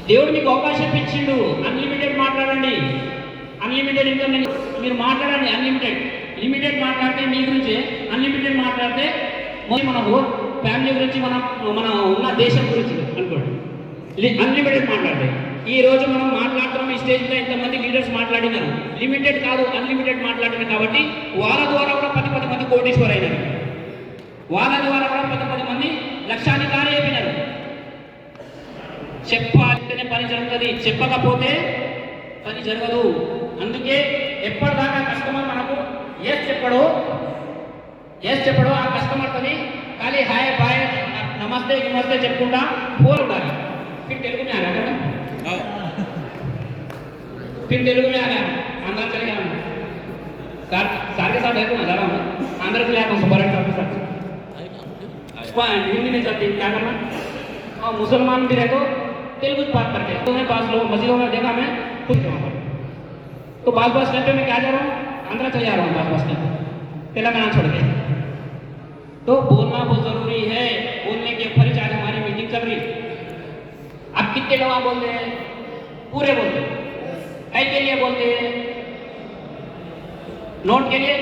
దేవుడు మీకు అవకాశం ఇచ్చిండు, అన్లిమిటెడ్ మాట్లాడండి, అన్లిమిటెడ్ ఇంకా మీరు మాట్లాడండి, అన్లిమిటెడ్. లిమిటెడ్ మాట్లాడితే మీ గురించి, అన్లిమిటెడ్ మాట్లాడితే మన ఫ్యామిలీ గురించి, మన ఉన్న దేశం గురించి అనుకోండి. అన్లిమిటెడ్ మాట్లాడితే ఈ రోజు మనం మాట్లాడుతున్నాం, ఈ స్టేజ్ మీద ఇంతమంది లీడర్స్ మాట్లాడినారు, లిమిటెడ్ కాదు అన్లిమిటెడ్ మాట్లాడినారు. కాబట్టి వాళ్ళ ద్వారా కూడా 10 మంది కోటీశ్వరు అయినారు, వాళ్ళ ద్వారా కూడా 10 మంది లక్షాధికారి అయిపోయినారు. చెప్పాలంటేనే పని జరుగుతుంది, చెప్పకపోతే పని జరగదు. అందుకే ఎప్పటిదాకా కస్టమర్ మనకు ఎస్ చెప్పడో ఆ కస్టమర్తోని ఖాళీ హాయ్ బాయ్ నమస్తే నమస్తే చెప్పుకుంటా ఫోన్ ఉండాలి. फिर तेलुगु में आ रहा है, फिर तेलुगु में आ रहा है, आंध्र चले गया हूँ सार के साथ देखो ना जा रहा हूँ, आंध्र से ले आता हूँ सुपर साथ के साथ हिंदी नहीं चलती, क्या करना। और मुसलमान भी रहे तो तेलुगु बात करते हैं, तो मैं पास लोग मस्जिदों में देखा मैं खुद वहाँ पर, तो बस स्टैंड पे मैं क्या जा रहा हूँ, आंध्र चले जा रहा हूँ बस स्टैंड तेलंगाना छोड़ के। तो बोलना बहुत जरूरी है, बोलने के ऊपर आज हमारी मीटिंग चल रही। अब कितने लोग बोलते हैं, पूरे बोलते हैं, कई के लिए बोलते हैं, नोट के लिए।